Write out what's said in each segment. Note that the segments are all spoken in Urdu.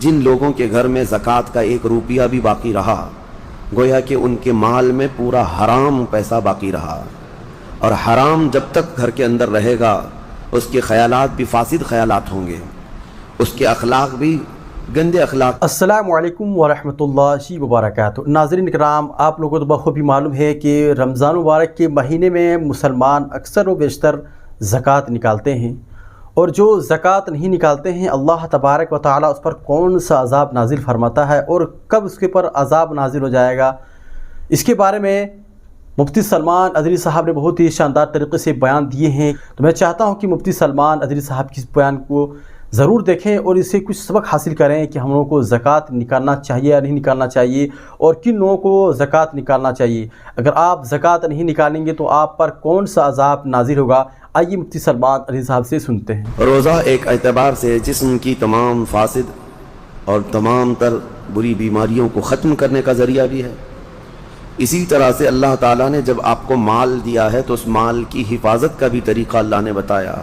جن لوگوں کے گھر میں زکوٰۃ کا 1 روپیہ بھی باقی رہا گویا کہ ان کے مال میں پورا حرام پیسہ باقی رہا، اور حرام جب تک گھر کے اندر رہے گا اس کے خیالات بھی فاسد خیالات ہوں گے، اس کے اخلاق بھی گندے اخلاق۔ السلام علیکم ورحمۃ اللہ وبرکاتہ۔ ناظرین کرام، آپ لوگوں کو بخوبی معلوم ہے کہ رمضان مبارک کے مہینے میں مسلمان اکثر و بیشتر زکوٰۃ نکالتے ہیں، اور جو زکوٰۃ نہیں نکالتے ہیں اللہ تبارک و تعالیٰ اس پر کون سا عذاب نازل فرماتا ہے اور کب اس کے پر عذاب نازل ہو جائے گا، اس کے بارے میں مفتی سلمان ادری صاحب نے بہت ہی شاندار طریقے سے بیان دیے ہیں۔ تو میں چاہتا ہوں کہ مفتی سلمان ادری صاحب کی اس بیان کو ضرور دیکھیں اور اس سے کچھ سبق حاصل کریں کہ ہم لوگوں کو زکوٰۃ نکالنا چاہیے یا نہیں نکالنا چاہیے، اور کن لوگوں کو زکوٰۃ نکالنا چاہیے۔ اگر آپ زکوٰۃ نہیں نکالیں گے تو آپ پر کون سا عذاب نازل ہوگا، آئیے مفتی سلمان ادری صاحب سے سنتے ہیں۔ روزہ ایک اعتبار سے جسم کی تمام فاسد اور تمام تر بری بیماریوں کو ختم کرنے کا ذریعہ بھی ہے۔ اسی طرح سے اللہ تعالیٰ نے جب آپ کو مال دیا ہے تو اس مال کی حفاظت کا بھی طریقہ اللہ نے بتایا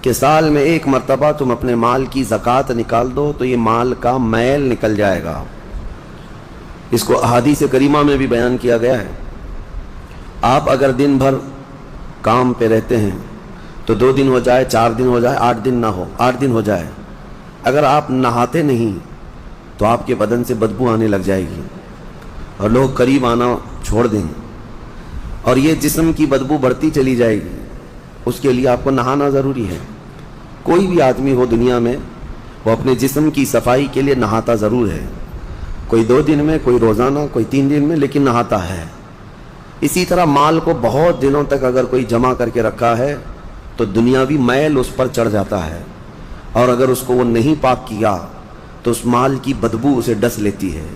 کہ سال میں 1 مرتبہ تم اپنے مال کی زکوٰۃ نکال دو تو یہ مال کا میل نکل جائے گا۔ اس کو احادیث کریمہ میں بھی بیان کیا گیا ہے۔ آپ اگر دن بھر کام پہ رہتے ہیں تو 2 دن ہو جائے، 4 دن ہو جائے، 8 دن نہ ہو، 8 دن ہو جائے، اگر آپ نہاتے نہیں تو آپ کے بدن سے بدبو آنے لگ جائے گی اور لوگ قریب آنا چھوڑ دیں، اور یہ جسم کی بدبو بڑھتی چلی جائے گی۔ اس کے لیے آپ کو نہانا ضروری ہے۔ کوئی بھی آدمی ہو دنیا میں وہ اپنے جسم کی صفائی کے لیے نہاتا ضرور ہے، کوئی 2 دن میں، کوئی روزانہ، کوئی 3 دن میں، لیکن نہاتا ہے۔ اسی طرح مال کو بہت دنوں تک اگر کوئی جمع کر کے رکھا ہے تو دنیاوی میل اس پر چڑھ جاتا ہے، اور اگر اس کو وہ نہیں پاک کیا تو اس مال کی بدبو اسے ڈس لیتی ہے،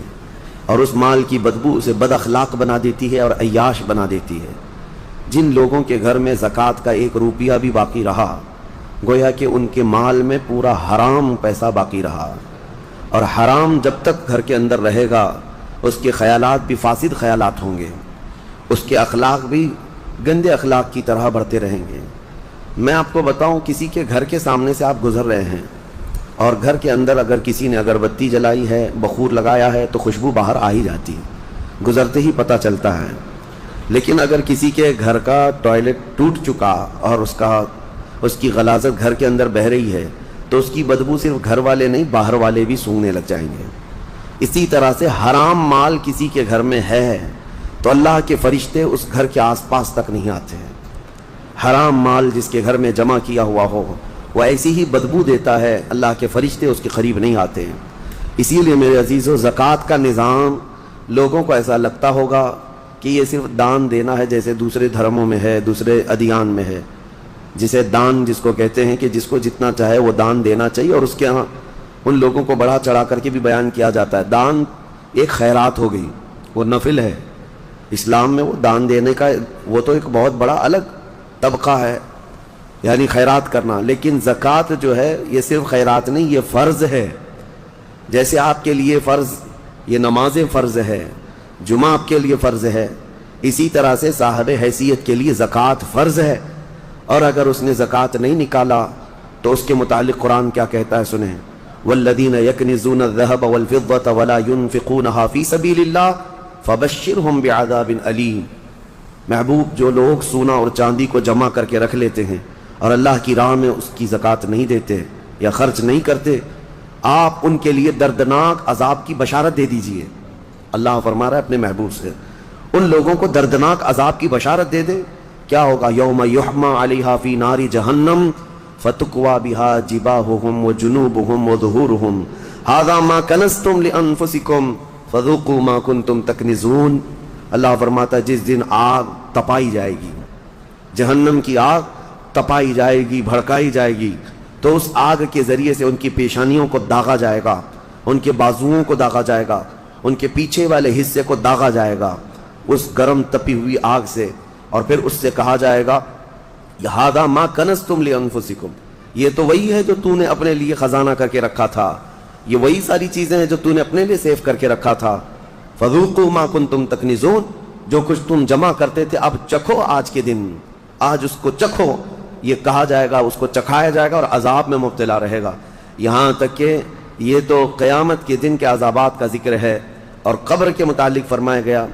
اور اس مال کی بدبو اسے بد اخلاق بنا دیتی ہے اور عیاش بنا دیتی ہے۔ جن لوگوں کے گھر میں زکوٰۃ کا 1 روپیہ بھی باقی رہا گویا کہ ان کے مال میں پورا حرام پیسہ باقی رہا، اور حرام جب تک گھر کے اندر رہے گا اس کے خیالات بھی فاسد خیالات ہوں گے، اس کے اخلاق بھی گندے اخلاق کی طرح بڑھتے رہیں گے۔ میں آپ کو بتاؤں، کسی کے گھر کے سامنے سے آپ گزر رہے ہیں اور گھر کے اندر اگر کسی نے اگربتی جلائی ہے، بخور لگایا ہے تو خوشبو باہر آ ہی جاتی، گزرتے ہی پتہ چلتا ہے۔ لیکن اگر کسی کے گھر کا ٹوائلٹ ٹوٹ چکا اور اس کی غلاظت گھر کے اندر بہہ رہی ہے تو اس کی بدبو صرف گھر والے نہیں باہر والے بھی سونگنے لگ جائیں گے۔ اسی طرح سے حرام مال کسی کے گھر میں ہے تو اللہ کے فرشتے اس گھر کے آس پاس تک نہیں آتے ہیں۔ حرام مال جس کے گھر میں جمع کیا ہوا ہو وہ ایسی ہی بدبو دیتا ہے، اللہ کے فرشتے اس کے قریب نہیں آتے ہیں۔ اسی لیے میرے عزیزو، زکوٰۃ کا نظام لوگوں کو ایسا لگتا ہوگا کہ یہ صرف دان دینا ہے، جیسے دوسرے دھرموں میں ہے، دوسرے ادیان میں ہے، جسے دان جس کو کہتے ہیں کہ جس کو جتنا چاہے وہ دان دینا چاہیے، اور اس کے ہاں ان لوگوں کو بڑھا چڑھا کر کے بھی بیان کیا جاتا ہے۔ دان ایک خیرات ہو گئی، وہ نفل ہے۔ اسلام میں وہ دان دینے کا وہ تو ایک بہت بڑا الگ طبقہ ہے، یعنی خیرات کرنا، لیکن زکوٰۃ جو ہے یہ صرف خیرات نہیں، یہ فرض ہے۔ جیسے آپ کے لیے فرض یہ نماز فرض ہے، جمعہ آپ کے لیے فرض ہے، اسی طرح سے صاحب حیثیت کے لیے زکوٰۃ فرض ہے، اور اگر اس نے زکوٰۃ نہیں نکالا تو اس کے متعلق قرآن کیا کہتا ہے سنیں، والذین یکنزون الذهب والفضة ولا ينفقونها في سبیل اللہ فبشرهم بعذاب علیم۔ محبوب، جو لوگ سونا اور چاندی کو جمع کر کے رکھ لیتے ہیں اور اللہ کی راہ میں اس کی زکوٰۃ نہیں دیتے یا خرچ نہیں کرتے، آپ ان کے لیے دردناک عذاب کی بشارت دے دیجئے۔ اللہ فرما رہا ہے اپنے محبوب سے، ان لوگوں کو دردناک عذاب کی بشارت دے دے۔ کیا ہوگا؟ یوم یحمى علیہا فی نار جہنم فتکوی بہا جباہہم وجنوبہم وظہورہم ھذا ما کنزتم لانفسکم فذوقوا ما کنتم تکنزون۔ اللہ فرماتا ہے جس دن آگ تپائی جائے گی، جہنم کی آگ تپائی جائے گی، بھڑکائی جائے گی، تو اس آگ کے ذریعے سے ان کی پیشانیوں کو داغا جائے گا، ان کے بازوؤں کو داغا جائے گا، ان کے پیچھے والے حصے کو داغا جائے گا اس گرم تپی ہوئی آگ سے، اور پھر اس سے کہا جائے گا ھذا ما کنزتم لانفسکم، یہ تو وہی ہے جو تو نے اپنے لیے خزانہ کر کے رکھا تھا، یہ وہی ساری چیزیں ہیں جو تو نے اپنے لیے سیو کر کے رکھا تھا۔ فذوقوا ما کنتم تکنزون، جو کچھ تم جمع کرتے تھے اب چکھو آج کے دن، آج اس کو چکھو، یہ کہا جائے گا، اس کو چکھایا جائے گا اور عذاب میں مبتلا رہے گا۔ یہاں تک کہ یہ تو قیامت کے دن کے عذابات کا ذکر ہے، اور قبر کے متعلق فرمایا گیا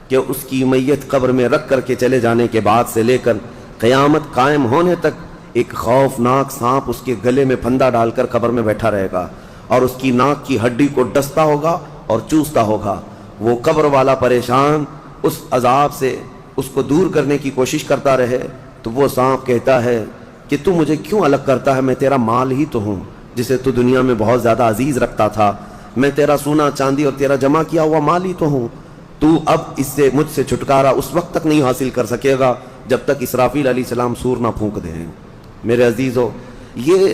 کہ اس کی میت قبر میں رکھ کر کے چلے جانے کے بعد سے لے کر قیامت قائم ہونے تک ایک خوفناک سانپ اس کے گلے میں پھندا ڈال کر قبر میں بیٹھا رہے گا، اور اس کی ناک کی ہڈی کو ڈستا ہوگا اور چوستا ہوگا۔ وہ قبر والا پریشان اس عذاب سے اس کو دور کرنے کی کوشش کرتا رہے تو وہ سانپ کہتا ہے کہ تو مجھے کیوں الگ کرتا ہے، میں تیرا مال ہی تو ہوں جسے تو دنیا میں بہت زیادہ عزیز رکھتا تھا، میں تیرا سونا چاندی اور تیرا جمع کیا ہوا مال ہی تو ہوں، تو اب اس سے مجھ سے چھٹکارا اس وقت تک نہیں حاصل کر سکے گا جب تک اسرافیل علیہ السلام سور نہ پھونک دیں۔ میرے عزیزو، یہ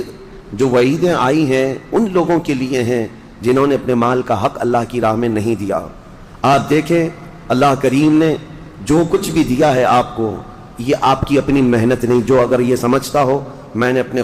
جو وعیدیں آئی ہیں ان لوگوں کے لیے ہیں جنہوں نے اپنے مال کا حق اللہ کی راہ میں نہیں دیا۔ آپ دیکھیں اللہ کریم نے جو کچھ بھی دیا ہے آپ کو، یہ آپ کی اپنی محنت نہیں۔ جو اگر یہ سمجھتا ہو میں نے اپنے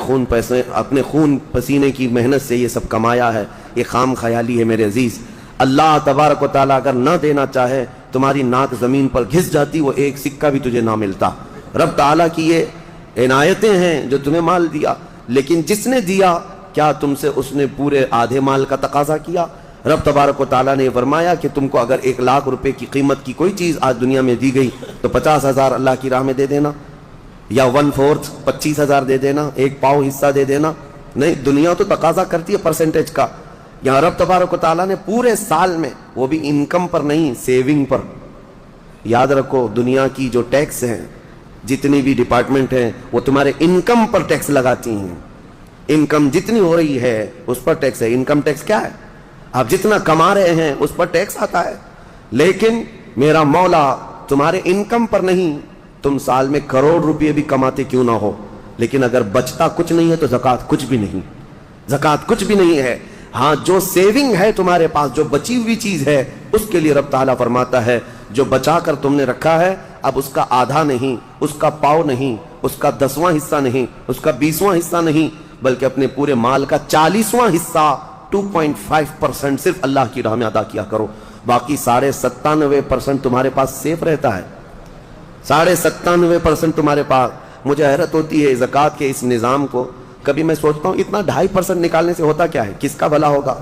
خون پسینے کی محنت سے یہ سب کمایا ہے، یہ خام خیالی ہے میرے عزیز۔ اللہ تبارک و تعالیٰ اگر نہ دینا چاہے تمہاری ناک زمین پر گھس جاتی، وہ ایک سکہ بھی تجھے نہ ملتا۔ رب تعالیٰ کی یہ عنایتیں ہیں جو تمہیں مال دیا، لیکن جس نے دیا کیا تم سے اس نے پورے آدھے مال کا تقاضا کیا؟ رب تبارک و تعالیٰ نے فرمایا کہ تم کو اگر 1,00,000 روپے کی قیمت کی کوئی چیز آج دنیا میں دی گئی تو 50,000 اللہ کی راہ میں دے دینا، یا 1/4 25,000 دے دینا، 1 پاؤ حصہ دے دینا۔ نہیں، دنیا تو تقاضا کرتی ہے پرسنٹیج کا۔ یہاں رب تبارک و تعالیٰ نے پورے سال میں، وہ بھی انکم پر نہیں، سیونگ پر۔ یاد رکھو دنیا کی جو ٹیکس ہیں، جتنی بھی ڈپارٹمنٹ ہیں، وہ تمہارے انکم پر ٹیکس لگاتی ہیں۔ انکم جتنی ہو رہی ہے اس پر ٹیکس ہے۔ انکم ٹیکس کیا ہے؟ آپ جتنا کما رہے ہیں اس پر ٹیکس آتا ہے، لیکن میرا مولا تمہارے انکم پر نہیں۔ تم سال میں کروڑ روپے بھی کماتے کیوں نہ ہو، لیکن اگر بچتا کچھ نہیں ہے تو زکوٰۃ کچھ بھی نہیں، زکوٰۃ کچھ بھی نہیں ہے۔ ہاں، جو سیونگ ہے تمہارے پاس، جو بچی ہوئی چیز ہے، اس کے لیے رب تعالیٰ فرماتا ہے جو بچا کر تم نے رکھا ہے، اب اس کا آدھا نہیں، اس کا پاؤ نہیں، اس کا 10واں حصہ نہیں، اس کا 20واں حصہ نہیں، بلکہ اپنے پورے مال کا 40واں حصہ 2.5% صرف اللہ کی راہ میں ادا کیا کرو۔ باقی 97.5% تمہارے پاس سیف رہتا ہے، 97.5% تمہارے پاس۔ مجھے حیرت ہوتی ہے زکوٰۃ کے اس نظام کو، کبھی میں سوچتا ہوں اتنا 2.5% نکالنے سے ہوتا کیا ہے؟ کس کا بھلا ہوگا؟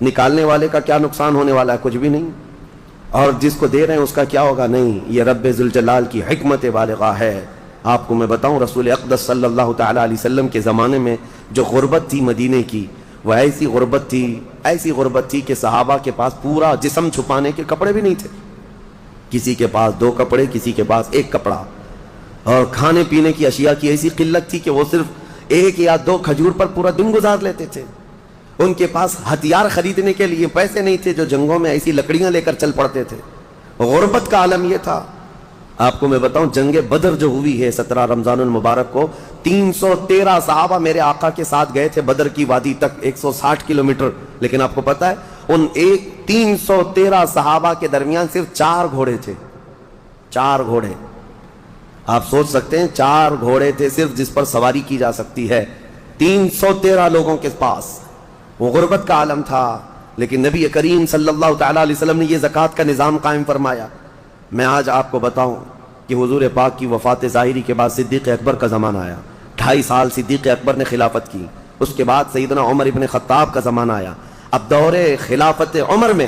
نکالنے والے کا کیا نقصان ہونے والا ہے؟ کچھ بھی نہیں۔ اور جس کو دے رہے ہیں اس کا کیا ہوگا؟ نہیں۔ یہ رب ذوالجلال کی حکمت بالغہ ہے۔ آپ کو میں بتاؤں، رسول اقدس صلی اللہ تعالیٰ علیہ وسلم کے زمانے میں جو غربت تھی مدینے کی، وہ ایسی غربت تھی کہ صحابہ کے پاس پورا جسم چھپانے کے کپڑے بھی نہیں تھے۔ کسی کے پاس 2 کپڑے، کسی کے پاس 1 کپڑا، اور کھانے پینے کی اشیاء کی ایسی قلت تھی کہ وہ صرف 1 یا 2 کھجور پر پورا دن گزار لیتے تھے۔ ان کے پاس ہتھیار خریدنے کے لیے پیسے نہیں تھے، جو جنگوں میں ایسی لکڑیاں لے کر چل پڑتے تھے۔ غربت کا عالم یہ تھا۔ آپ کو میں بتاؤں، جنگ بدر جو ہوئی ہے 17 رمضان المبارک کو، 313 صحابہ میرے آقا کے ساتھ گئے تھے بدر کی وادی تک، 160 کلومیٹر۔ لیکن آپ کو پتا ہے ان 313 صحابہ کے درمیان صرف 4 گھوڑے تھے، 4 گھوڑے۔ آپ سوچ سکتے ہیں 4 گھوڑے تھے صرف جس پر سواری کی جا سکتی ہے 313 لوگوں کے پاس۔ وہ غربت کا عالم تھا، لیکن نبی کریم صلی اللہ تعالیٰ علیہ وسلم نے یہ زکوٰۃ کا نظام قائم فرمایا۔ میں آج آپ کو بتاؤں کہ حضور پاک کی وفات ظاہری کے بعد صدیق اکبر کا زمانہ آیا، 2.5 سال صدیق اکبر نے خلافت کی۔ اس کے بعد سیدنا عمر ابن خطاب کا زمانہ آیا۔ اب دور خلافت عمر میں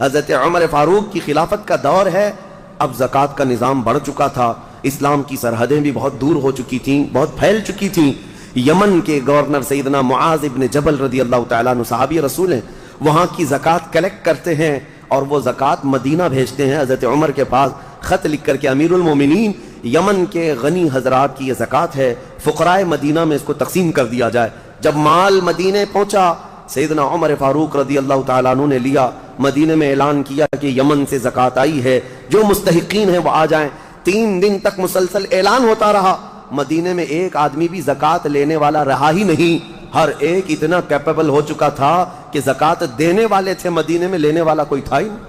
حضرت عمر فاروق کی خلافت کا دور ہے۔ اب زکوٰۃ کا نظام بڑھ چکا تھا، اسلام کی سرحدیں بھی بہت دور ہو چکی تھیں، بہت پھیل چکی تھیں۔ یمن کے گورنر سیدنا معاذ ابن جبل رضی اللہ تعالیٰ عنہ، صحابی رسول ہیں، وہاں کی زکوٰۃ کلیکٹ کرتے ہیں اور وہ زکوٰۃ مدینہ بھیجتے ہیں حضرت عمر کے پاس، خط لکھ کر کے، امیر المومنین، یمن کے غنی حضرات کی یہ زکوٰۃ ہے، فقراء مدینہ میں اس کو تقسیم کر دیا جائے۔ جب مال مدینے پہنچا، سیدنا عمر فاروق رضی اللہ تعالیٰ عنہ نے لیا، مدینے میں اعلان کیا کہ یمن سے زکوٰۃ آئی ہے، جو مستحقین ہیں وہ آ جائیں۔ 3 دن تک مسلسل اعلان ہوتا رہا، مدینے میں ایک آدمی بھی زکوٰۃ لینے والا رہا ہی نہیں۔ ہر ایک اتنا کیپیبل ہو چکا تھا کہ زکوٰۃ دینے والے تھے، مدینے میں لینے والا کوئی تھا ہی نہیں۔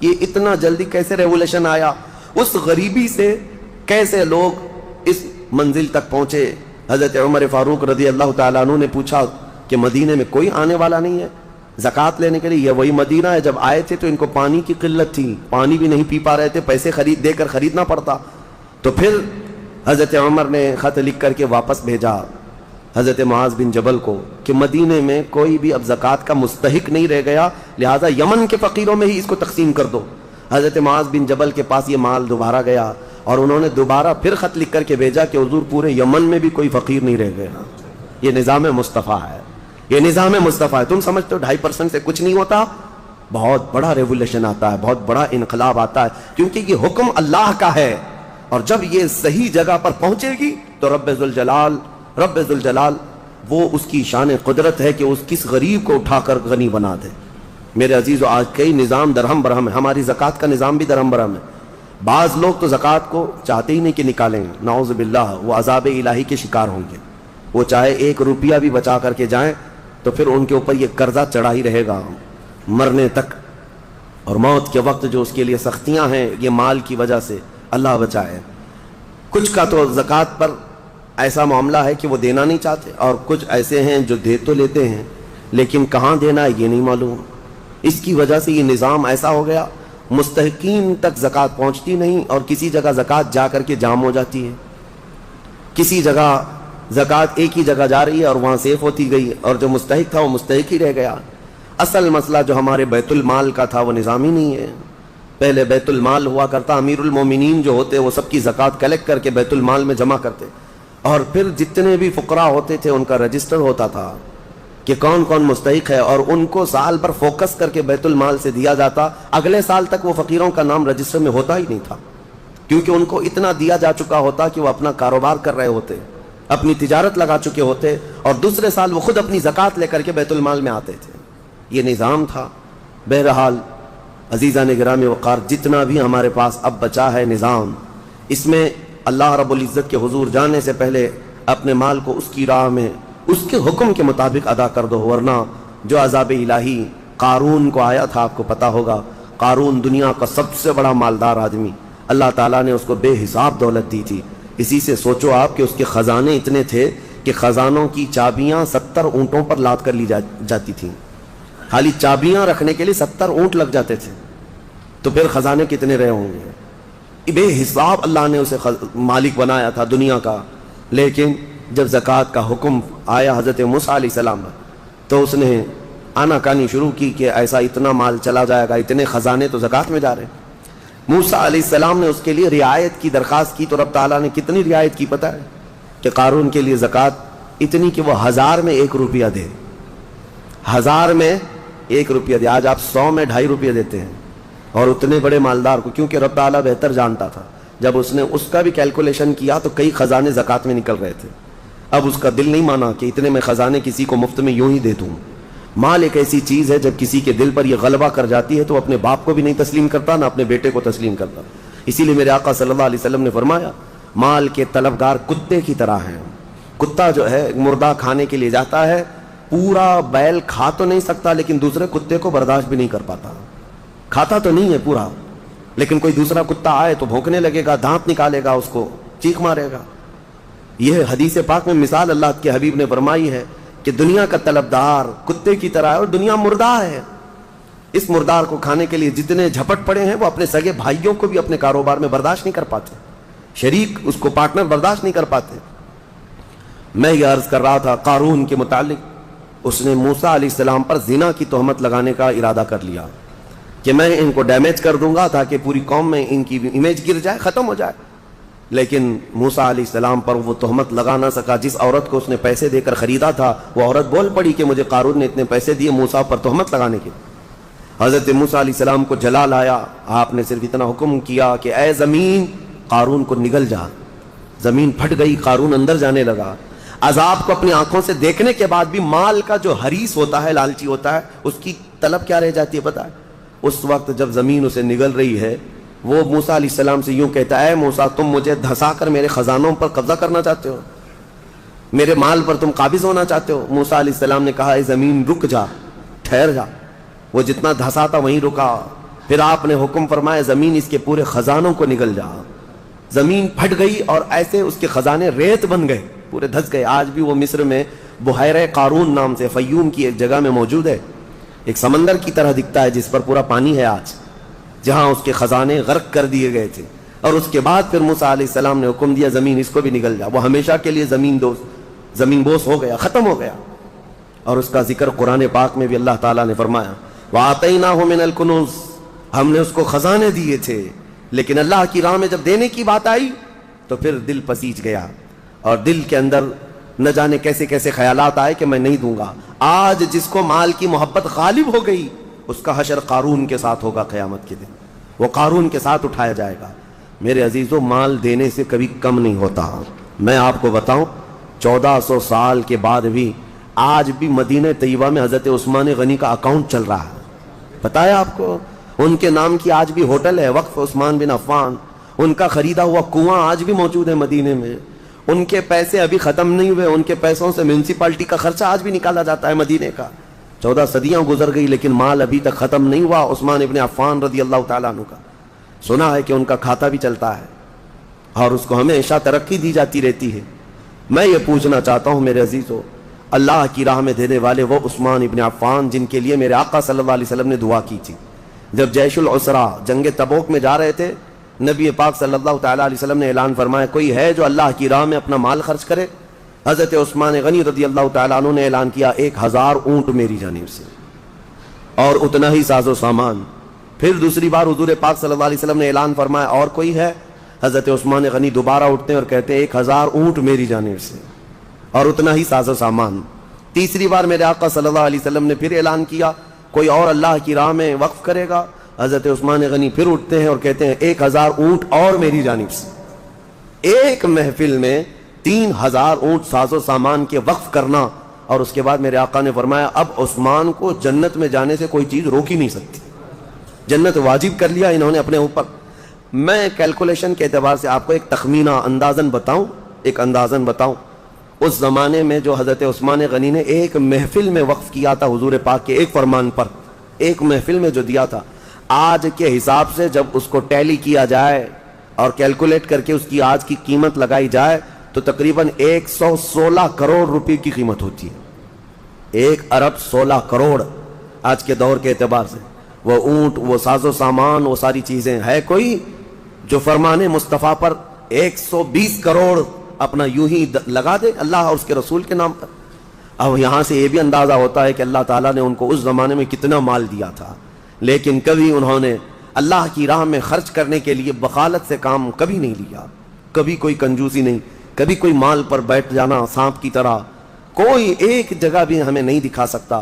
یہ اتنا جلدی کیسے ریولیوشن آیا؟ اس غریبی سے کیسے لوگ اس منزل تک پہنچے؟ حضرت عمر فاروق رضی اللہ تعالیٰ عنہ نے پوچھا کہ مدینے میں کوئی آنے والا نہیں ہے زکوٰۃ لینے کے لیے؟ یہ وہی مدینہ ہے، جب آئے تھے تو ان کو پانی کی قلت تھی، پانی بھی نہیں پی پا رہے تھے، پیسے دے کر خریدنا پڑتا۔ تو پھر حضرت عمر نے خط لکھ کر کے واپس بھیجا حضرت معاذ بن جبل کو کہ مدینے میں کوئی بھی اب زکوٰۃ کا مستحق نہیں رہ گیا، لہٰذا یمن کے فقیروں میں ہی اس کو تقسیم کر دو۔ حضرت معاذ بن جبل کے پاس یہ مال دوبارہ گیا اور انہوں نے دوبارہ پھر خط لکھ کر کے بھیجا کہ حضور پورے یمن میں بھی کوئی فقیر نہیں رہ گیا۔ یہ نظام مصطفیٰ ہے، یہ نظام مصطفیٰ ہے۔ تم سمجھتے ہو 2.5% سے کچھ نہیں ہوتا؟ بہت بڑا ریولیوشن آتا ہے، بہت بڑا انقلاب آتا ہے، کیونکہ یہ حکم اللہ کا ہے، اور جب یہ صحیح جگہ پر پہنچے گی تو رب ذوالجلال وہ اس کی شان قدرت ہے کہ اس کس غریب کو اٹھا کر غنی بنا دے۔ میرے عزیزو، آج کئی نظام درہم برہم ہے، ہماری زکوٰۃ کا نظام بھی درہم برہم ہے۔ بعض لوگ تو زکوٰۃ کو چاہتے ہی نہیں کہ نکالیں گے، نعوذ باللہ، وہ عذاب الہی کے شکار ہوں گے۔ وہ چاہے 1 روپیہ بھی بچا کر کے جائیں تو پھر ان کے اوپر یہ قرضہ چڑھا ہی رہے گا مرنے تک، اور موت کے وقت جو اس کے لیے سختیاں ہیں یہ مال کی وجہ سے، اللہ بچائے۔ کچھ کا تو زکوٰۃ پر ایسا معاملہ ہے کہ وہ دینا نہیں چاہتے، اور کچھ ایسے ہیں جو دے تو لیتے ہیں لیکن کہاں دینا ہے یہ نہیں معلوم۔ اس کی وجہ سے یہ نظام ایسا ہو گیا، مستحقین تک زکوٰۃ پہنچتی نہیں، اور کسی جگہ زکوٰۃ جا کر کے جام ہو جاتی ہے، کسی جگہ زکوٰۃ ایک ہی جگہ جا رہی ہے اور وہاں سیف ہوتی گئی، اور جو مستحق تھا وہ مستحق ہی رہ گیا۔ اصل مسئلہ جو ہمارے بیت المال کا تھا وہ نظام ہی نہیں ہے۔ پہلے بیت المال ہوا کرتا، امیر المومنین جو ہوتے وہ سب کی زکوٰۃ کلیکٹ کر کے بیت المال میں جمع کرتے، اور پھر جتنے بھی فقراء ہوتے تھے ان کا رجسٹر ہوتا تھا کہ کون کون مستحق ہے، اور ان کو سال پر فوکس کر کے بیت المال سے دیا جاتا۔ اگلے سال تک وہ فقیروں کا نام رجسٹر میں ہوتا ہی نہیں تھا، کیونکہ ان کو اتنا دیا جا چکا ہوتا کہ وہ اپنا کاروبار کر رہے ہوتے، اپنی تجارت لگا چکے ہوتے، اور دوسرے سال وہ خود اپنی زکوٰۃ لے کر کے بیت المال میں آتے تھے۔ یہ نظام تھا۔ بہرحال عزیزان گرامی وقار، جتنا بھی ہمارے پاس اب بچا ہے نظام، اس میں اللہ رب العزت کے حضور جانے سے پہلے اپنے مال کو اس کی راہ میں اس کے حکم کے مطابق ادا کر دو، ورنہ جو عذاب الہی قارون کو آیا تھا، آپ کو پتا ہوگا، قارون دنیا کا سب سے بڑا مالدار آدمی، اللہ تعالیٰ نے اس کو بے حساب دولت دی تھی۔ اسی سے سوچو آپ کہ اس کے خزانے اتنے تھے کہ خزانوں کی چابیاں 70 اونٹوں پر لاد کر لی جاتی تھیں، خالی چابیاں رکھنے کے لیے 70 اونٹ لگ جاتے تھے، تو پھر خزانے کتنے رہے ہوں گے۔ بے حساب اللہ نے اسے مالک بنایا تھا دنیا کا، لیکن جب زکوٰۃ کا حکم آیا حضرت موسیٰ علیہ السلام تو اس نے آنا کانی شروع کی کہ ایسا اتنا مال چلا جائے گا، اتنے خزانے تو زکوٰۃ میں جا رہے ہیں۔ موسیٰ علیہ السلام نے اس کے لیے رعایت کی درخواست کی، تو رب تعالیٰ نے کتنی رعایت کی پتہ ہے؟ کہ قارون کے لیے زکوٰۃ اتنی کہ وہ 1000 میں 1 روپیہ دے، 1000 میں 1 روپیہ دے۔ آج آپ 100 میں 2.5 روپیہ دیتے ہیں، اور اتنے بڑے مالدار کو، کیونکہ رب تعالیٰ بہتر جانتا تھا، جب اس نے اس کا بھی کیلکولیشن کیا تو کئی خزانے زکوٰۃ میں نکل رہے تھے۔ اب اس کا دل نہیں مانا کہ اتنے میں خزانے کسی کو مفت میں یوں ہی دے دوں۔ مال ایک ایسی چیز ہے جب کسی کے دل پر یہ غلبہ کر جاتی ہے تو اپنے باپ کو بھی نہیں تسلیم کرتا، نہ اپنے بیٹے کو تسلیم کرتا۔ اسی لیے میرے آقا صلی اللہ علیہ وسلم نے فرمایا، مال کے طلبگار کتے کی طرح ہیں۔ کتا جو ہے مردہ کھانے کے لیے جاتا ہے، پورا بیل کھا تو نہیں سکتا لیکن دوسرے کتے کو برداشت بھی نہیں کر پاتا، کھاتا تو نہیں ہے پورا، لیکن کوئی دوسرا کتا آئے تو بھونکنے لگے گا، دانت نکالے گا، اس کو چیخ مارے گا۔ یہ حدیث پاک میں مثال اللہ کے حبیب نے فرمائی ہے کہ دنیا کا طلبدار کتے کی طرح ہے، اور دنیا مردہ ہے۔ اس مردار کو کھانے کے لیے جتنے جھپٹ پڑے ہیں وہ اپنے سگے بھائیوں کو بھی اپنے کاروبار میں برداشت نہیں کر پاتے، شریک اس کو پارٹنر برداشت نہیں کر پاتے۔ میں یہ عرض کر رہا تھا قارون کے متعلق، اس نے موسیٰ علیہ السلام پر زنا کی تہمت لگانے کا ارادہ کر لیا کہ میں ان کو ڈیمیج کر دوں گا تاکہ پوری قوم میں ان کی امیج گر جائے، ختم ہو جائے۔ لیکن موسیٰ علیہ السلام پر وہ تہمت لگا نہ سکا۔ جس عورت کو اس نے پیسے دے کر خریدا تھا وہ عورت بول پڑی کہ مجھے قارون نے اتنے پیسے دیے موسیٰ پر تہمت لگانے کے۔ حضرت موسیٰ علیہ السلام کو جلال آیا، آپ نے صرف اتنا حکم کیا کہ اے زمین قارون کو نگل جا۔ زمین پھٹ گئی، قارون اندر جانے لگا۔ عذاب کو اپنی آنکھوں سے دیکھنے کے بعد بھی مال کا جو حریص ہوتا ہے، لالچی ہوتا ہے، اس کی طلب کیا رہ جاتی ہے پتہ ہے؟ اس وقت جب زمین اسے نگل رہی ہے وہ موسیٰ علیہ السلام سے یوں کہتا ہے، اے موسیٰ تم مجھے دھسا کر میرے خزانوں پر قبضہ کرنا چاہتے ہو، میرے مال پر تم قابض ہونا چاہتے ہو؟ موسیٰ علیہ السلام نے کہا، اے زمین رک جا، ٹھہر جا۔ وہ جتنا دھسا تھا وہیں رکا۔ پھر آپ نے حکم فرمایا، زمین اس کے پورے خزانوں کو نگل جا۔ زمین پھٹ گئی اور ایسے اس کے خزانے ریت بن گئے، پورے دھس گئے۔ آج بھی وہ مصر میں بحیرہ قارون نام سے فیوم کی ایک جگہ میں موجود ہے، ایک سمندر کی طرح دکھتا ہے جس پر پورا پانی ہے آج، جہاں اس کے خزانے غرق کر دیے گئے تھے۔ اور اس کے بعد پھر موسیٰ علیہ السلام نے حکم دیا، زمین اس کو بھی نگل جا۔ وہ ہمیشہ کے لیے زمین دوست زمین بوس ہو گیا، ختم ہو گیا. اور اس کا ذکر قرآن پاک میں بھی اللہ تعالیٰ نے فرمایا وَآتَيْنَاهُ مِنَ الْكُنُوزِ، ہم نے اس کو خزانے دیے تھے. لیکن اللہ کی راہ میں جب دینے کی بات آئی تو پھر دل پسیج گیا، اور دل کے اندر نہ جانے کیسے کیسے خیالات آئے کہ میں نہیں دوں گا. آج جس کو مال کی محبت غالب ہو گئی اس کا حشر قارون کے ساتھ ہوگا قیامت کے دن، وہ قارون کے ساتھ اٹھایا جائے گا. میرے عزیزو، مال دینے سے کبھی کم نہیں ہوتا. میں آپ کو بتاؤں 1400 سال کے بعد بھی آج بھی مدینہ طیبہ میں حضرت عثمان غنی کا اکاؤنٹ چل رہا ہے. پتہ ہے آپ کو؟ ان کے نام کی آج بھی ہوٹل ہے، وقف عثمان بن عفان. ان کا خریدا ہوا کنواں آج بھی موجود ہے مدینے میں. ان کے پیسے ابھی ختم نہیں ہوئے، ان کے پیسوں سے میونسپلٹی کا خرچہ آج بھی نکالا جاتا ہے مدینے کا. 14 صدیاں گزر گئی لیکن مال ابھی تک ختم نہیں ہوا عثمان ابن عفان رضی اللہ تعالیٰ عنہ کا. سنا ہے کہ ان کا کھاتا بھی چلتا ہے اور اس کو ہمیشہ ترقی دی جاتی رہتی ہے. میں یہ پوچھنا چاہتا ہوں میرے عزیزو، اللہ کی راہ میں دینے والے وہ عثمان ابن عفان جن کے لیے میرے آقا صلی اللہ علیہ وسلم نے دعا کی تھی. جب جیش العسرہ جنگ تبوک میں جا رہے تھے، نبی پاک صلی اللہ تعالیٰ علیہ وسلم نے اعلان فرمایا کوئی ہے جو اللہ کی راہ میں اپنا مال خرچ کرے؟ حضرت عثمان غنی رضی اللہ تعالیٰ عنہ نے اعلان کیا 1000 اونٹ میری جانب سے اور اتنا ہی ساز و سامان. پھر دوسری بار حضور پاک صلی اللہ علیہ وسلم نے اعلان فرمایا اور کوئی ہے؟ حضرت عثمان غنی دوبارہ اٹھتے ہیں اور کہتے ہیں 1000 اونٹ میری جانب سے اور اتنا ہی ساز و سامان. تیسری بار میرے آقا صلی اللہ علیہ وسلم نے پھر اعلان کیا کوئی اور اللہ کی راہ میں وقف کرے گا؟ حضرت عثمان غنی پھر اٹھتے ہیں اور کہتے ہیں 1000 اونٹ اور میری جانب سے. ایک محفل میں 3000 اونٹ ساز و سامان کے وقف کرنا. اور اس کے بعد میرے آقا نے فرمایا اب عثمان کو جنت میں جانے سے کوئی چیز روک ہی نہیں سکتی، جنت واجب کر لیا انہوں نے اپنے اوپر. میں کیلکولیشن کے اعتبار سے آپ کو ایک تخمینہ اندازن بتاؤں. اس زمانے میں جو حضرت عثمان غنی نے ایک محفل میں وقف کیا تھا حضور پاک کے ایک فرمان پر، ایک محفل میں جو دیا تھا، آج کے حساب سے جب اس کو ٹیلی کیا جائے اور کیلکولیٹ کر کے اس کی آج کی قیمت لگائی جائے تو تقریباً 116 کروڑ روپے کی قیمت ہوتی ہے. 1 ارب 16 کروڑ آج کے دور کے اعتبار سے. وہ اونٹ، وہ ساز و سامان، وہ ساری چیزیں. ہے کوئی جو فرمان مصطفیٰ پر 120 کروڑ اپنا یوں ہی لگا دے اللہ اور اس کے رسول کے نام پر؟ اب یہاں سے یہ بھی اندازہ ہوتا ہے کہ اللہ تعالیٰ نے ان کو اس زمانے میں کتنا مال دیا تھا. لیکن کبھی انہوں نے اللہ کی راہ میں خرچ کرنے کے لیے بخالت سے کام کبھی نہیں لیا، کبھی کوئی کنجوسی نہیں، کبھی کوئی مال پر بیٹھ جانا سانپ کی طرح کوئی ایک جگہ بھی ہمیں نہیں دکھا سکتا.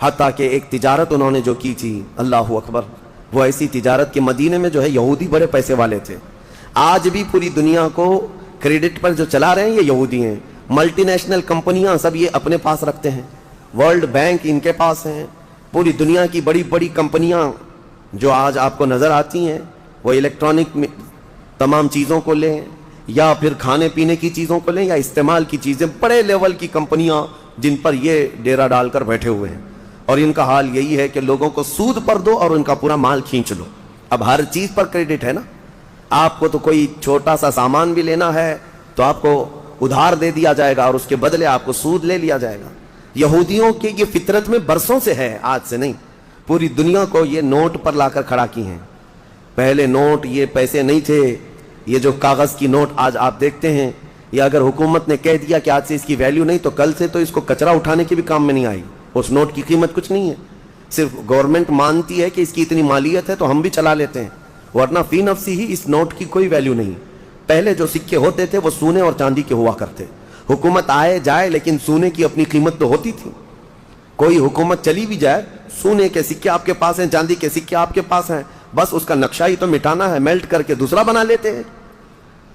حتیٰ کہ ایک تجارت انہوں نے جو کی تھی، اللہ اکبر، وہ ایسی تجارت کہ مدینے میں جو ہے یہودی بڑے پیسے والے تھے. آج بھی پوری دنیا کو کریڈٹ پر جو چلا رہے ہیں یہ یہودی ہیں. ملٹی نیشنل کمپنیاں سب یہ اپنے پاس رکھتے ہیں، ورلڈ بینک ان کے پاس ہیں. پوری دنیا کی بڑی بڑی کمپنیاں جو آج آپ کو نظر آتی ہیں، وہ الیکٹرانک تمام چیزوں کو لیں یا پھر کھانے پینے کی چیزوں کو لیں یا استعمال کی چیزیں، بڑے لیول کی کمپنیاں جن پر یہ ڈیرا ڈال کر بیٹھے ہوئے ہیں. اور ان کا حال یہی ہے کہ لوگوں کو سود پر دو اور ان کا پورا مال کھینچ لو. اب ہر چیز پر کریڈٹ ہے نا. آپ کو تو کوئی چھوٹا سا سامان بھی لینا ہے تو آپ کو ادھار دے دیا جائے گا اور اس کے بدلے آپ کو سود لے لیا جائے گا. یہودیوں کی یہ فطرت میں برسوں سے ہے، آج سے نہیں. پوری دنیا کو یہ نوٹ پر لا کر کھڑا کی ہیں. پہلے نوٹ یہ پیسے نہیں تھے، یہ جو کاغذ کی نوٹ آج آپ دیکھتے ہیں، یہ اگر حکومت نے کہہ دیا کہ آج سے اس کی ویلیو نہیں تو کل سے تو اس کو کچرا اٹھانے کے بھی کام میں نہیں آئی. اس نوٹ کی قیمت کچھ نہیں ہے، صرف گورنمنٹ مانتی ہے کہ اس کی اتنی مالیت ہے تو ہم بھی چلا لیتے ہیں، ورنہ فی نفسی ہی اس نوٹ کی کوئی ویلیو نہیں. پہلے جو سکے ہوتے تھے وہ سونے اور چاندی کے ہوا کرتے. حکومت آئے جائے لیکن سونے کی اپنی قیمت تو ہوتی تھی. کوئی حکومت چلی بھی جائے، سونے کے سکے آپ کے پاس ہیں، چاندی کے سکے آپ کے پاس ہیں، بس اس کا نقشہ ہی تو مٹانا ہے، میلٹ کر کے دوسرا بنا لیتے ہیں.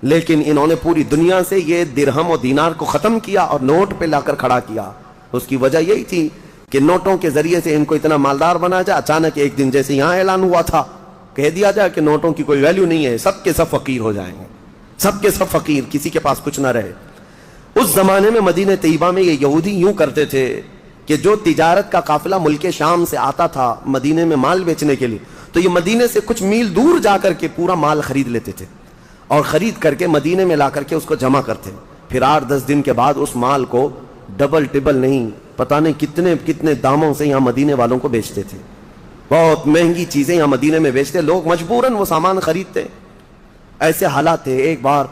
لیکن انہوں نے پوری دنیا سے یہ درہم و دینار کو ختم کیا اور نوٹ پہ لا کر کھڑا کیا. اس کی وجہ یہی تھی کہ نوٹوں کے ذریعے سے ان کو اتنا مالدار بنا جائے. اچانک ایک دن جیسے یہاں اعلان ہوا تھا، کہہ دیا جائے کہ نوٹوں کی کوئی ویلیو نہیں ہے، سب کے سب فقیر ہو جائیں گے، سب کے سب فقیر، کسی کے پاس کچھ نہ رہے. اس زمانے میں مدینہ طیبہ میں یہ یہودی یوں کرتے تھے کہ جو تجارت کا قافلہ ملک شام سے آتا تھا مدینے میں مال بیچنے کے لیے، تو یہ مدینے سے کچھ میل دور جا کر کے پورا مال خرید لیتے تھے اور خرید کر کے مدینے میں لا کر کے اس کو جمع کرتے. پھر 8-10 دن کے بعد اس مال کو ڈبل ٹبل نہیں، پتہ نہیں کتنے کتنے داموں سے یہاں مدینے والوں کو بیچتے تھے. بہت مہنگی چیزیں یہاں مدینے میں بیچتے، لوگ مجبوراً وہ سامان خریدتے. ایسے حالات تھے. ایک بار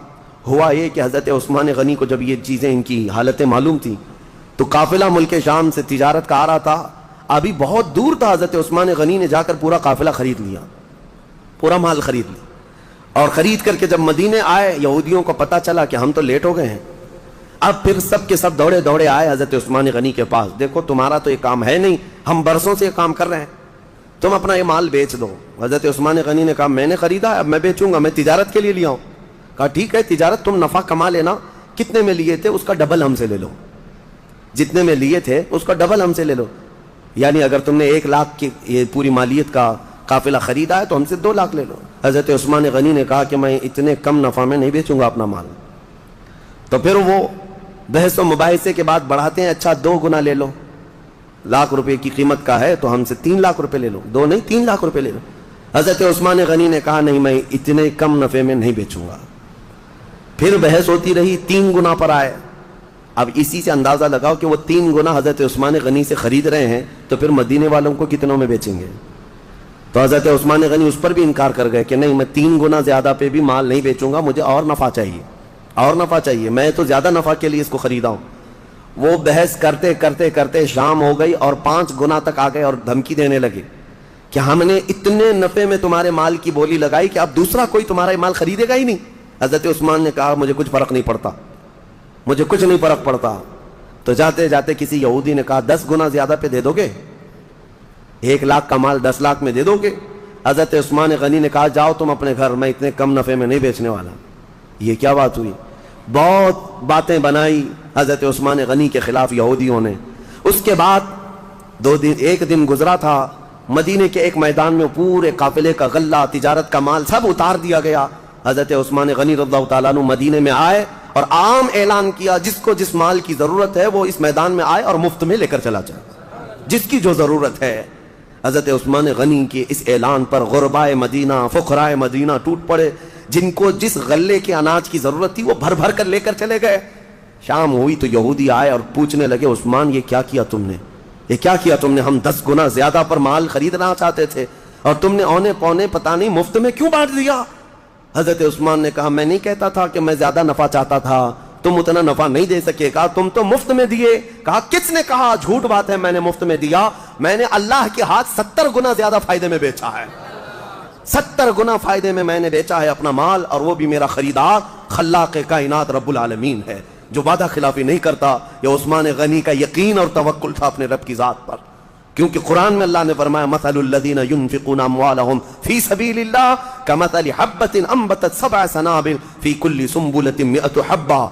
ہوا یہ کہ حضرت عثمان غنی کو جب یہ چیزیں ان کی حالتیں معلوم تھیں تو قافلہ ملک شام سے تجارت کا آ رہا تھا، ابھی بہت دور تھا، حضرت عثمان غنی نے جا کر پورا قافلہ خرید لیا، پورا مال خرید لیا، اور خرید کر کے جب مدینے آئے یہودیوں کو پتہ چلا کہ ہم تو لیٹ ہو گئے ہیں، اب پھر سب کے سب دوڑے دوڑے آئے حضرت عثمان غنی کے پاس، دیکھو تمہارا تو یہ کام ہے نہیں، ہم برسوں سے یہ کام کر رہے ہیں، تم اپنا یہ مال بیچ دو۔ حضرت عثمان غنی نے کہا میں نے خریدا ہے، اب میں بیچوں گا، میں تجارت کے لیے لیا ہوں۔ کہا ٹھیک ہے تجارت، تم نفع کما لینا، کتنے میں لیے تھے اس کا ڈبل ہم سے لے لو، جتنے میں لیے تھے اس کا ڈبل ہم سے لے لو، یعنی اگر تم نے 1 لاکھ کی یہ پوری مالیت کا قافلہ خریدا ہے تو ہم سے 2 لاکھ لے لو۔ حضرت عثمان غنی نے کہا کہ میں اتنے کم نفع میں نہیں بیچوں گا اپنا مال۔ تو پھر وہ بحث و مباحثے کے بعد بڑھاتے ہیں، اچھا 2 گنا لے لو، 1 لاکھ روپے کی قیمت کا ہے تو ہم سے 3 لاکھ روپے لے لو، 2 نہیں 3 لاکھ روپے لے لو۔ حضرت عثمان غنی نے کہا نہیں میں اتنے کم نفع میں نہیں بیچوں گا۔ پھر بحث ہوتی رہی، 3 گنا پر آئے۔ اب اسی سے اندازہ لگاؤ کہ وہ 3 گنا حضرت عثمان غنی سے خرید رہے ہیں تو پھر مدینے والوں کو کتنوں میں بیچیں گے؟ تو حضرت عثمان غنی اس پر بھی انکار کر گئے کہ نہیں میں 3 گنا زیادہ پہ بھی مال نہیں بیچوں گا، مجھے اور نفع چاہیے، اور نفع چاہیے، میں تو زیادہ نفع کے لیے اس کو خریدا ہوں۔ وہ بحث کرتے کرتے کرتے شام ہو گئی اور 5 گنا تک آ گئے اور دھمکی دینے لگے کہ ہم نے اتنے نفع میں تمہارے مال کی بولی لگائی کہ اب دوسرا کوئی تمہارا مال خریدے گا ہی نہیں۔ حضرت عثمان نے کہا مجھے کچھ فرق نہیں پڑتا، مجھے کچھ نہیں فرق پڑتا۔ تو جاتے جاتے کسی یہودی نے کہا 10 گنا زیادہ پہ دے دو گے، 1 لاکھ کا مال 10 لاکھ میں دے دو گے؟ حضرت عثمان غنی نے کہا جاؤ تم اپنے گھر، میں اتنے کم نفع میں نہیں بیچنے والا۔ یہ کیا بات ہوئی؟ بہت باتیں بنائی حضرت عثمان غنی کے خلاف یہودیوں نے۔ اس کے بعد 1 دن گزرا تھا، مدینے کے ایک میدان میں پورے قافلے کا غلہ، تجارت کا مال سب اتار دیا گیا۔ حضرت عثمان غنی رضی اللہ تعالیٰ عنہ مدینے میں آئے اور عام اعلان کیا جس کو جس مال کی ضرورت ہے وہ اس میدان میں آئے اور مفت میں لے کر چلا جائے، جس کی جو ضرورت ہے۔ حضرت عثمان غنی کے اس اعلان پر غربائے مدینہ، فقراء مدینہ ٹوٹ پڑے، جن کو جس غلے کے اناج کی ضرورت تھی وہ بھر بھر کر لے کر چلے گئے۔ شام ہوئی تو یہودی آئے اور پوچھنے لگے عثمان یہ کیا کیا تم نے، یہ کیا کیا تم نے؟ ہم 10 گنا زیادہ پر مال خریدنا چاہتے تھے اور تم نے اونے پونے پتہ نہیں مفت میں کیوں بانٹ دیا؟ حضرت عثمان نے کہا میں نہیں کہتا تھا کہ میں زیادہ نفع چاہتا تھا، تم اتنا نفع نہیں دے سکے، کہا تم تو مفت میں دیے۔ کہا کس نے کہا؟ جھوٹ بات ہے، میں نے مفت میں دیا، میں نے اللہ کے ہاتھ 70 گنا زیادہ فائدے میں بیچا ہے، 70 گنا فائدے میں نے بیچا ہے اپنا مال، اور وہ بھی میرا خریدار خلاق کائنات رب العالمین ہے جو وعدہ خلافی نہیں کرتا۔ یہ عثمان غنی کا یقین اور توکل تھا اپنے رب کی ذات پر، کیونکہ قرآن میں اللہ نے فرمایا مثل الذین ينفقون اموالهم فی سبیل اللہ کمثل حبۃ انبتت 7 سنابل فی کل سنبلۃ 100 حبہ۔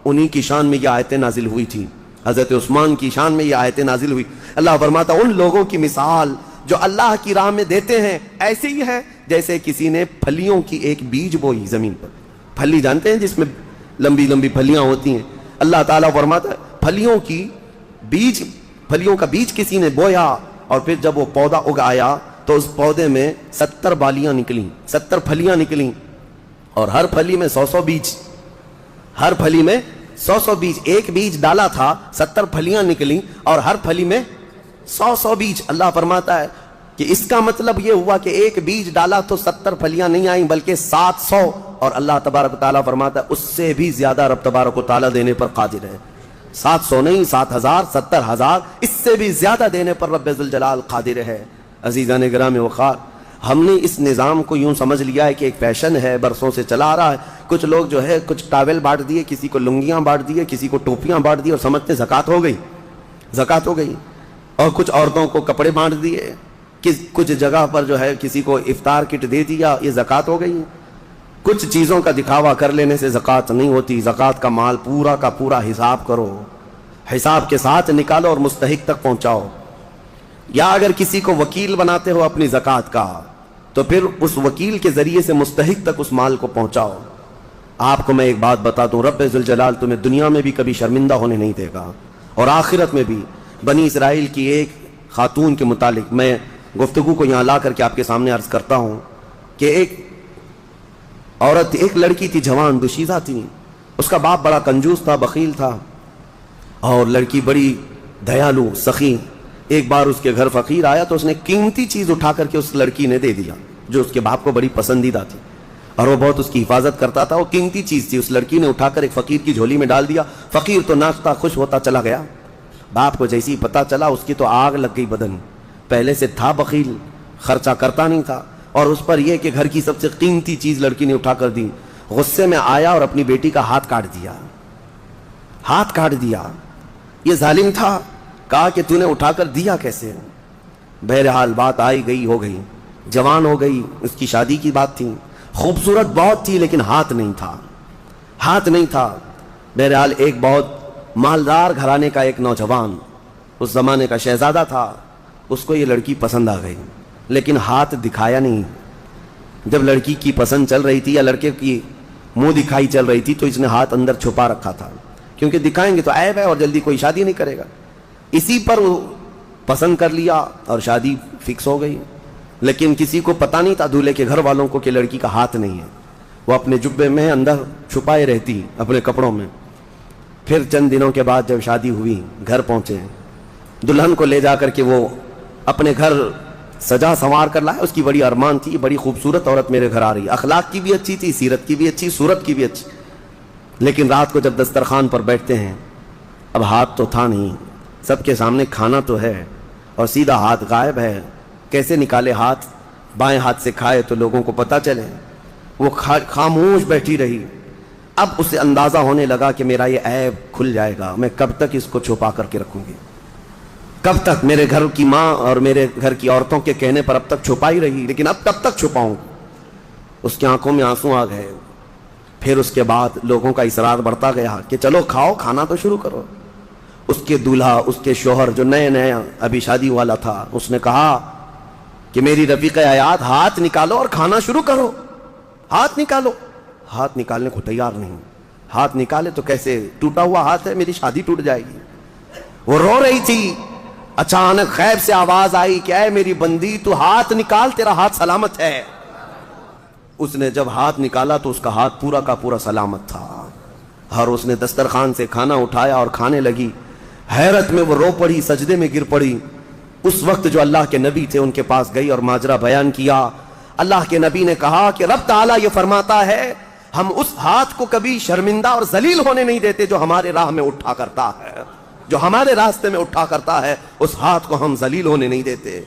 انہی کی شان میں یہ آیتیں نازل ہوئی تھی، حضرت عثمان کی شان میں یہ آیتیں نازل ہوئی۔ اللہ فرماتا ان لوگوں کی مثال جو اللہ کی راہ میں دیتے ہیں ایسے ہی ہے جیسے کسی نے پھلیوں کی ایک بیج بوئی زمین پر۔ پھلی جانتے ہیں جس میں لمبی لمبی پھلیاں ہوتی ہیں، اللہ تعالیٰ فرماتا ہے پھلیوں کا بیج کسی نے بویا اور پھر جب وہ پودا اگ آیا تو اس پودے میں 70 بالیاں نکلیں، 70 پھلیاں نکلیں، اور ہر پھلی میں 100 بیج، ہر پھلی میں 100 بیج، ایک بیج ڈالا تھا 70 پھلیاں نکلیں اور ہر پھلی میں 100 بیج۔ اللہ فرماتا ہے کہ اس کا مطلب یہ ہوا کہ ایک بیج ڈالا تو 70 پھلیاں نہیں آئیں بلکہ 700، اور اللہ تبارک و تعالیٰ فرماتا ہے اس سے بھی زیادہ رب تبارک و تعالیٰ دینے پر قادر ہے۔ 700 نہیں، 7000، 70000، اس سے بھی زیادہ دینے پر رب ذوالجلال قادر ہے۔ عزیزان گرامی وقار، ہم نے اس نظام کو یوں سمجھ لیا ہے کہ ایک فیشن ہے، برسوں سے چلا آ رہا ہے۔ کچھ لوگ جو ہے کچھ ٹاول بانٹ دیے، کسی کو لنگیاں بانٹ دیے، کسی کو ٹوپیاں بانٹ دی اور سمجھتے زکوٰۃ ہو گئی، زکوٰۃ ہو گئی، اور کچھ عورتوں کو کپڑے بانٹ دیے، کچھ جگہ پر جو ہے کسی کو افطار کٹ دے دیا، یہ زکوٰۃ ہو گئی۔ کچھ چیزوں کا دکھاوا کر لینے سے زکوٰۃ نہیں ہوتی، زکوٰۃ کا مال پورا کا پورا حساب کرو، حساب کے ساتھ نکالو اور مستحق تک پہنچاؤ۔ یا اگر کسی کو وکیل بناتے ہو اپنی زکوٰۃ کا تو پھر اس وکیل کے ذریعے سے مستحق تک اس مال کو پہنچاؤ۔ آپ کو میں ایک بات بتا دوں، رب ذوالجلال تمہیں دنیا میں بھی کبھی شرمندہ ہونے نہیں دے گا اور آخرت میں بھی۔ بنی اسرائیل کی ایک خاتون کے متعلق میں گفتگو کو یہاں لا کر کے آپ کے سامنے عرض کرتا ہوں کہ ایک عورت، ایک لڑکی تھی، جوان دوشیزہ تھی، اس کا باپ بڑا کنجوس تھا، بخیل تھا، اور لڑکی بڑی دیالو سخی۔ ایک بار اس کے گھر فقیر آیا تو اس نے قیمتی چیز اٹھا کر کے اس لڑکی نے دے دیا جو اس کے باپ کو بڑی پسندیدہ تھی۔ اور وہ بہت اس کی حفاظت کرتا تھا. وہ قیمتی چیز تھی. اس لڑکی نے اٹھا کر ایک فقیر کی جھولی میں ڈال دیا. فقیر تو ناچتا خوش ہوتا چلا گیا. باپ کو جیسی پتہ چلا اس کی تو آگ لگ گئی بدن. پہلے سے تھا بخیل, خرچہ کرتا نہیں تھا, اور اس پر یہ کہ گھر کی سب سے قیمتی چیز لڑکی نے اٹھا کر دی. غصے میں آیا اور اپنی بیٹی کا ہاتھ کاٹ دیا. ہاتھ کاٹ دیا. یہ ظالم تھا. کہا کہ تو نے اٹھا کر دیا کیسے؟ بہرحال بات آئی گئی ہو گئی. جوان ہو گئی. اس کی شادی کی بات تھی. خوبصورت بہت تھی لیکن ہاتھ نہیں تھا. ہاتھ نہیں تھا. بہرحال ایک بہت مالدار گھرانے کا ایک نوجوان, اس زمانے کا شہزادہ تھا, اس کو یہ لڑکی پسند آ گئی لیکن ہاتھ دکھایا نہیں. جب لڑکی کی پسند چل رہی تھی یا لڑکے کی منہ دکھائی چل رہی تھی تو اس نے ہاتھ اندر چھپا رکھا تھا, کیونکہ دکھائیں گے تو عیب ہے اور جلدی کوئی شادی نہیں کرے گا. اسی پر وہ پسند کر لیا اور شادی فکس ہو گئی. لیکن کسی کو پتہ نہیں تھا, دولہے کے گھر والوں کو, کہ لڑکی کا ہاتھ نہیں ہے. وہ اپنے جبے میں اندر چھپائے رہتی اپنے کپڑوں میں. پھر چند دنوں کے بعد جب شادی ہوئی, گھر پہنچے, دلہن کو لے جا کر کے وہ اپنے گھر سجا سنوار کر لائے. اس کی بڑی ارمان تھی, بڑی خوبصورت عورت میرے گھر آ رہی. اخلاق کی بھی اچھی تھی, سیرت کی بھی اچھی, صورت کی بھی اچھی. لیکن رات کو جب دسترخوان پر بیٹھتے ہیں, اب ہاتھ تو تھا نہیں, سب کے سامنے کھانا تو ہے اور سیدھا ہاتھ غائب ہے. کیسے نکالے ہاتھ؟ بائیں ہاتھ سے کھائے تو لوگوں کو پتہ چلے. وہ خاموش بیٹھی رہی. اب اسے اندازہ ہونے لگا کہ میرا یہ عیب کھل جائے گا, میں کب تک اس کو چھپا کر کے رکھوں گی؟ کب تک؟ میرے گھر کی ماں اور میرے گھر کی عورتوں کے کہنے پر اب تک چھپائی رہی, لیکن اب کب تک چھپاؤں؟ اس کی آنکھوں میں آنسو آ گئے. پھر اس کے بعد لوگوں کا اصرار بڑھتا گیا کہ چلو کھاؤ, کھانا تو شروع کرو. اس کے دولہا, اس کے شوہر جو نئے نئے ابھی شادی والا تھا, اس نے کہا کہ میری رفیق حیات, ہاتھ نکالو اور کھانا شروع کرو. ہاتھ نکالو. ہاتھ نکالنے کو تیار نہیں. ہاتھ نکالے تو کیسے؟ ٹوٹا ہوا ہاتھ ہے, میری شادی ٹوٹ جائے گی. وہ رو رہی تھی. اچانک غیب سے آواز آئی کہ اے میری بندی, تو ہاتھ نکال, تیرا ہاتھ سلامت ہے. اس نے جب ہاتھ نکالا تو اس کا ہاتھ پورا کا پورا سلامت تھا, اور اس نے دسترخوان سے کھانا اٹھایا اور کھانے لگی. حیرت میں وہ رو پڑی, سجدے میں گر پڑی. اس وقت جو اللہ کے نبی تھے ان کے پاس گئی اور ماجرا بیان کیا. اللہ کے نبی نے کہا کہ رب تعالیٰ یہ فرماتا ہے, ہم اس ہاتھ کو کبھی شرمندہ اور ذلیل ہونے نہیں دیتے جو ہمارے راہ میں اٹھا کرتا ہے, جو ہمارے راستے میں اٹھا کرتا ہے, اس ہاتھ کو ہم ذلیل ہونے نہیں دیتے.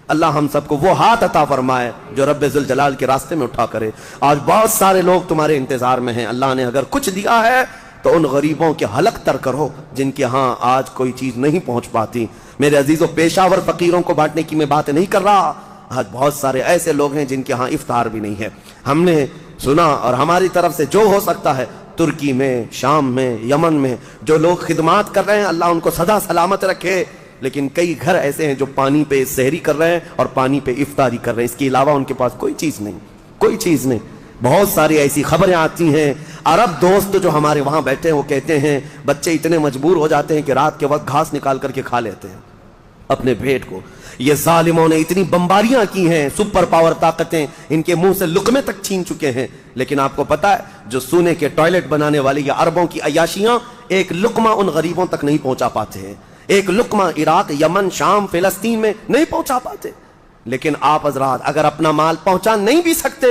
اللہ ہم سب کو وہ ہاتھ عطا فرمائے جو رب ذوالجلال کے راستے میں اٹھا کرے. آج بہت سارے لوگ تمہارے انتظار میں ہیں. اللہ نے اگر کچھ دیا ہے تو ان غریبوں کے حلق تر کرو جن کے ہاں آج کوئی چیز نہیں پہنچ پاتی. میرے عزیزوں, پیشاور فقیروں کو بانٹنے کی میں بات نہیں کر رہا. آج بہت سارے ایسے لوگ ہیں جن کے ہاں افطار بھی نہیں ہے. ہم نے سنا اور ہماری طرف سے جو ہو سکتا ہے, ترکی میں, شام میں, یمن میں جو لوگ خدمات کر رہے ہیں, اللہ ان کو سدا سلامت رکھے. لیکن کئی گھر ایسے ہیں جو پانی پہ سحری کر رہے ہیں اور پانی پہ افطاری کر رہے ہیں. اس کے علاوہ ان کے پاس کوئی چیز نہیں, کوئی چیز نہیں. بہت ساری ایسی خبریں آتی ہیں. عرب دوست جو ہمارے وہاں بیٹھے ہیں وہ کہتے ہیں بچے اتنے مجبور ہو جاتے ہیں کہ رات کے وقت گھاس نکال کر کے کھا لیتے ہیں اپنے پیٹ کو. یہ ظالموں نے اتنی بمباریاں کی ہیں, سپر پاور طاقتیں ان کے منہ سے لقمے تک چھین چکے ہیں. لیکن آپ کو پتا ہے جو سونے کے ٹوائلٹ بنانے والی یا عربوں کی عیاشیاں, ایک لقمہ ان غریبوں تک نہیں پہنچا پاتے ہیں. ایک لقمہ عراق, یمن, شام, فلسطین میں نہیں پہنچا پاتے. لیکن آپ حضرات اگر اپنا مال پہنچا نہیں بھی سکتے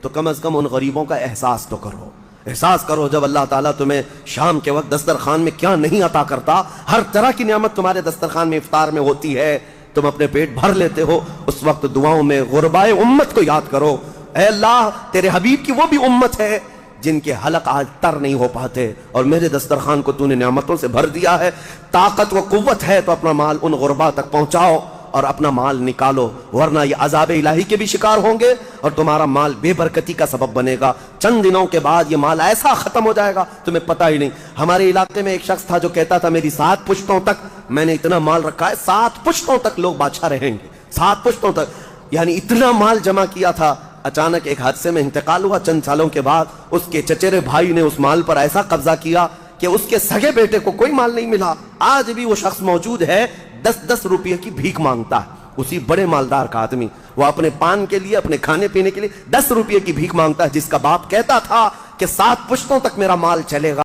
تو کم از کم ان غریبوں کا احساس تو کرو. احساس کرو جب اللہ تعالیٰ تمہیں شام کے وقت دسترخوان میں کیا نہیں عطا کرتا. ہر طرح کی نعمت تمہارے دسترخوان میں افطار میں ہوتی ہے, تم اپنے پیٹ بھر لیتے ہو. اس وقت دعاؤں میں غربائے امت کو یاد کرو. اے اللہ, تیرے حبیب کی وہ بھی امت ہے جن کے حلق آج تر نہیں ہو پاتے, اور میرے دسترخوان کو تو نے نعمتوں سے بھر دیا ہے. طاقت و قوت ہے تو اپنا مال ان غربا تک پہنچاؤ اور اپنا مال نکالو, ورنہ یہ عذاب الہی کے بھی شکار ہوں گے اور تمہارا مال بے برکتی کا سبب بنے گا. چند دنوں کے بعد یہ مال ایسا ختم ہو جائے گا تمہیں پتہ ہی نہیں. ہمارے علاقے میں ایک شخص تھا جو کہتا تھا میری 7 پشتوں تک میں نے اتنا مال رکھا ہے, 7 پشتوں تک لوگ بادشاہ رہیں گے, 7 پشتوں تک, یعنی اتنا مال جمع کیا تھا. اچانک ایک حادثے میں انتقال ہوا. چند سالوں کے بعد اس کے چچیرے بھائی نے اس مال پر ایسا قبضہ کیا کہ اس کے سگے بیٹے کو کوئی مال نہیں ملا. آج بھی وہ شخص موجود ہے, 10-10 روپے کی بھیک مانگتا ہے. اسی بڑے مالدار کا آدمی, وہ اپنے پان کے لیے, اپنے کھانے پینے کے لیے 10 روپے کی بھیک مانگتا ہے, جس کا باپ کہتا تھا کہ 7 پشتوں تک میرا مال چلے گا.